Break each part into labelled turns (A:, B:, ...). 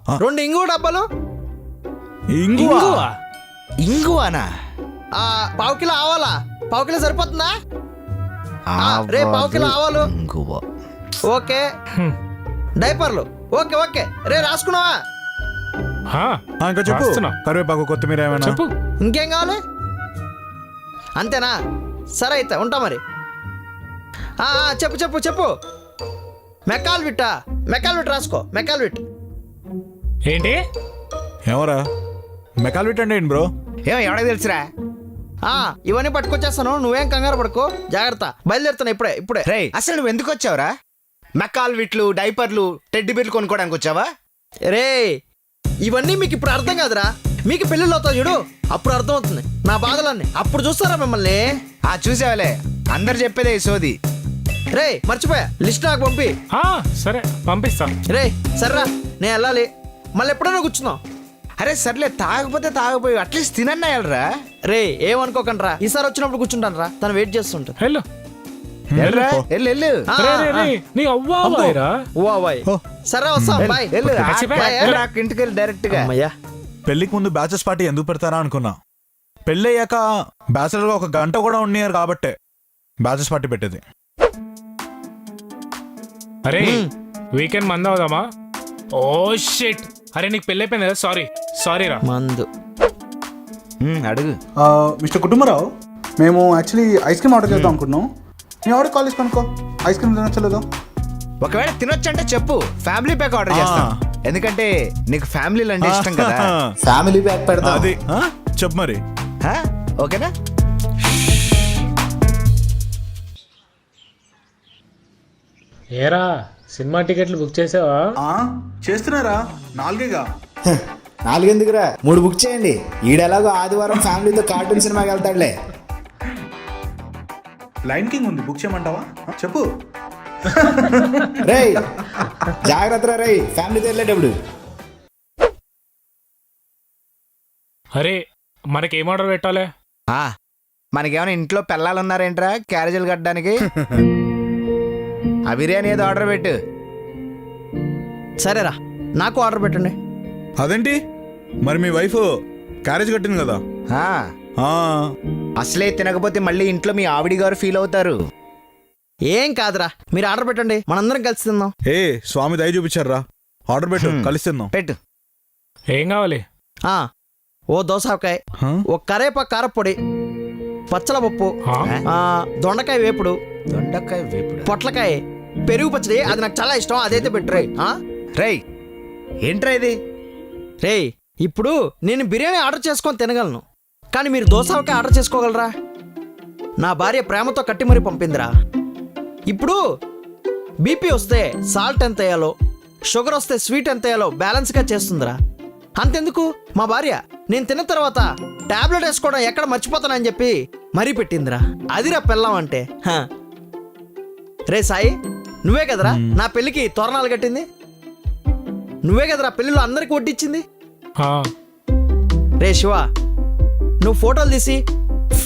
A: 2 ఇంగువ డబ్బాలు.
B: ఇంగువానా?
A: పావు కిలో ఆవాలా? పావు కిలో సరిపోతుందా? రే పావు కిలో ఆవాలు. ఓకే. డైపర్లు. Okay okay. రే రాసుకున్నావా?
C: ఇంకా చెప్పు. కరివేపాకు, కొత్తిమీర ఏమైనా
D: చెప్పు.
A: ఇంకేం కావాలి? అంతేనా? సరే అయితే ఉంటా మరి. చెప్పు చెప్పు చెప్పు. మెకాల్విట్ రాసుకో. మెకాల్విట్.
D: ఏంటి?
C: ఎవరా మెకాల్విట్ అంటే ఏంటి బ్రో?
B: ఎవరికి తెలుసురా?
A: ఇవన్నీ పట్టుకొచ్చేస్తాను, నువ్వేం కంగారు పడుకో. జాగ్రత్త, బయలుదేరుతాను ఇప్పుడే.
B: రే అసలు నువ్వు ఎందుకు వచ్చావురా? మెకాల్విట్లు, డైపర్లు, టెడ్డి బెర్లు కొనుక్కోడానికి వచ్చావా?
A: రే ఇవన్నీ మీకు ఇప్పుడు అర్థం కాదురా. మీకు పెళ్ళిళ్ళు అవుతావు చూడు, అప్పుడు అర్థం అవుతుంది నా బాధలన్నీ. అప్పుడు చూస్తారా మిమ్మల్ని.
B: చూసావలే, అందరు చెప్పేదే ఈ సోది.
A: రే మర్చిపోయా, లిస్ట్ నాకు పంపి.
D: సరే పంపిస్తా.
A: రే సర్రా, నేను వెళ్ళాలి. మళ్ళీ ఎప్పుడైనా కూర్చున్నావు.
B: అరే సర్లే, తాగపోతే తాగపోయి అట్లీస్ట్ తినన్నా వెళ్ళరా.
A: రే ఏమనుకోకండి రా, ఈసారి వచ్చినప్పుడు కూర్చుంటాను రా, తను వెయిట్ చేస్తుంటా.
D: వెళ్ళు.
B: వెళ్ళు.
D: నీ అవ్వాయిరా.
A: సరే వస్తా, బాయ్.
B: ఇంటికి వెళ్ళి డైరెక్ట్ గా.
A: అమ్మయ్యా.
C: పెళ్లికి ముందు బ్యాచెస్ పార్టీ ఎందుకు పెడతారా అనుకున్నా. పెళ్ళి అయ్యాక బ్యాచులర్ గా 1 గంట కూడా ఉండేయారు కాబట్టే బ్యాచెస్ పార్టీ పెట్టేది.
D: అరే వీకెండ్ మంద అవుదామా? Oh shit. అరే నీకు పెళ్ళి అయిపోయింది కదా. సారీ రా.
A: మందు
B: అడుగు.
E: మిస్టర్ కుటుంబరావు, మేము యాక్చువల్లీ ఐస్ క్రీమ్ ఆర్డర్ చేద్దాం అనుకుంటున్నాం. నేను ఆర్డర్ కాల్ చేసి కనుక్కో, ఐస్ క్రీమ్ తినొచ్చలేదో.
B: ఒకవేళ తినొచ్చు అంటే చెప్పు, ఫ్యామిలీ ప్యాక్ ఆర్డర్ చేస్తాం. ఎందుకంటే నీకు ఫ్యామిలీలు అంటే ఇష్టం కదా. ఫ్యామిలీ ప్యాక్ పెడతా.
C: అది చెప్పు మరి.
B: ఓకేనా?
D: ఏరా సినిమా టికెట్లు బుక్ చేసావా?
E: చేస్తున్నారా? 4గా.
F: 4 ఎందుకురా, 3 బుక్ చేయండి. ఈడెలాగో ఆదివారం ఫ్యామిలీతో కార్టూన్ సినిమాకి వెళ్తాడులే.
E: లైన్ కింగ్ ఉంది, బుక్ చేయమంటావా? చెప్పు.
F: రేయ్ జాగ్రత్త రేయ్, ఫ్యామిలీతో వెళ్ళేటప్పుడు.
D: అరే మనకేం ఆర్డర్ పెట్టాలి?
B: మనకేమైనా ఇంట్లో పిల్లలు ఉన్నారేంట్రా క్యారేజీలు కట్టడానికి? ఆ బిర్యానీ ఏదో ఆర్డర్ పెట్టు.
A: సరేరా, నాకు ఆర్డర్ పెట్టండి.
C: అదేంటి మరి మీ వైఫ్ క్యారేజ్ కట్టింది కదా.
B: అసలే తినకపోతే మళ్ళీ ఇంట్లో మీ ఆవిడ గారు ఫీల్ అవుతారు.
A: ఏం కాదురా, మీరు ఆర్డర్ పెట్టండి, మనందరం కలిసి తిందాం.
C: స్వామి దయ చూపించారా. ఆర్డర్ పెట్టు, కలిసి తిందాం.
B: పెట్టు.
D: ఏం కావాలి?
A: ఓ దోసకాయ, ఓ కరేపాకు కారపొడి, పచ్చల పప్పు, దొండకాయ వేపుడు, పొట్లకాయ, పెరుగు పచ్చడి, అది నాకు చాలా ఇష్టం, అదైతే పెట్టు.
B: రేయ్ ఏంట్రా ఇది?
A: రేయ్ ఇప్పుడు నేను బిర్యానీ ఆర్డర్ చేసుకొని తినగలను, కానీ మీరు దోసకాయ ఆర్డర్ చేసుకోగలరా? నా భార్య ప్రేమతో కట్టి మరీ పంపిందిరా. ఇప్పుడు బీపీ వస్తే సాల్ట్ ఎంత వేయాలో, షుగర్ వస్తే స్వీట్ ఎంత వేయాలో బ్యాలెన్స్గా చేస్తుందిరా. అంతెందుకు, మా భార్య నేను తిన్న తర్వాత టాబ్లెట్ వేసుకోవడం ఎక్కడ మర్చిపోతానని చెప్పి మరీ పెట్టిందిరా. అదిరా పెళ్ళం అంటే. రే సాయి, నువ్వే కదరా నా పెళ్ళికి తోరణాలు కట్టింది, నువ్వే కదరా పెళ్ళిలో అందరికి వడ్డిచ్చింది. రే శివ, నువ్వు ఫోటోలు తీసి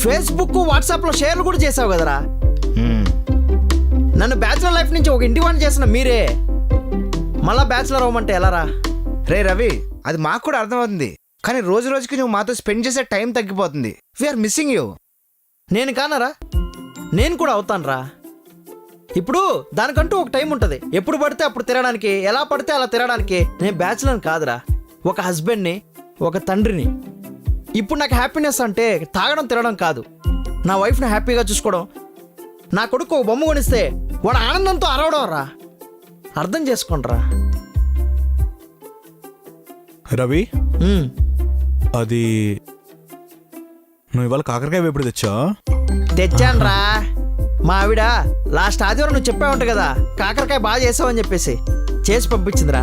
A: ఫేస్బుక్ వాట్సాప్లో షేర్లు కూడా చేసావు కదరా. నన్ను బ్యాచులర్ లైఫ్ నుంచి ఒక ఇంటివాణ్ణి చేసిన మీరే మళ్ళా బ్యాచులర్ అవ్వమంటే ఎలారా?
B: రే రవి, అది మాకు కూడా అర్థమవుతుంది, కానీ రోజు రోజుకి నువ్వు మాతో స్పెండ్ చేసే టైం తగ్గిపోతుంది. We're missing you.
A: నేను కానరా, నేను కూడా అవుతానురా. ఇప్పుడు దానికంటూ ఒక టైం ఉంటుంది, ఎప్పుడు పడితే అప్పుడు తిరగడానికి, ఎలా పడితే అలా తిరగడానికి. నేను బ్యాచులర్ కాదురా, ఒక హస్బెండ్ని, ఒక తండ్రిని. ఇప్పుడు నాకు హ్యాపీనెస్ అంటే తాగడం తిరగడం కాదు, నా వైఫ్ని హ్యాపీగా చూసుకోవడం. నా కొడుకు ఒక బొమ్మ కొనిస్తే వాడు ఆనందంతో అరవడం రా. అర్థం చేసుకోండిరా.
C: రవి, అది నువ్వు ఇవాళ కాకరకాయ వేపుడు
A: తెచ్చాను రా. మా ఆవిడ లాస్ట్ ఆదివారం నువ్వు చెప్పా ఉంటా కదా, కాకరకాయ బాగా చేసావని చెప్పేసి చేసి పంపించిందిరా.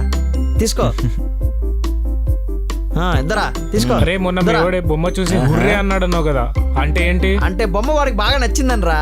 A: తీసుకో. ఇద్దరా తీసుకో.
D: అరే మొన్న బొమ్మ చూసి గుర్రే అన్నాడు అన్నావు కదా, అంటే ఏంటి?
A: అంటే బొమ్మ వాడికి బాగా నచ్చిందని రా.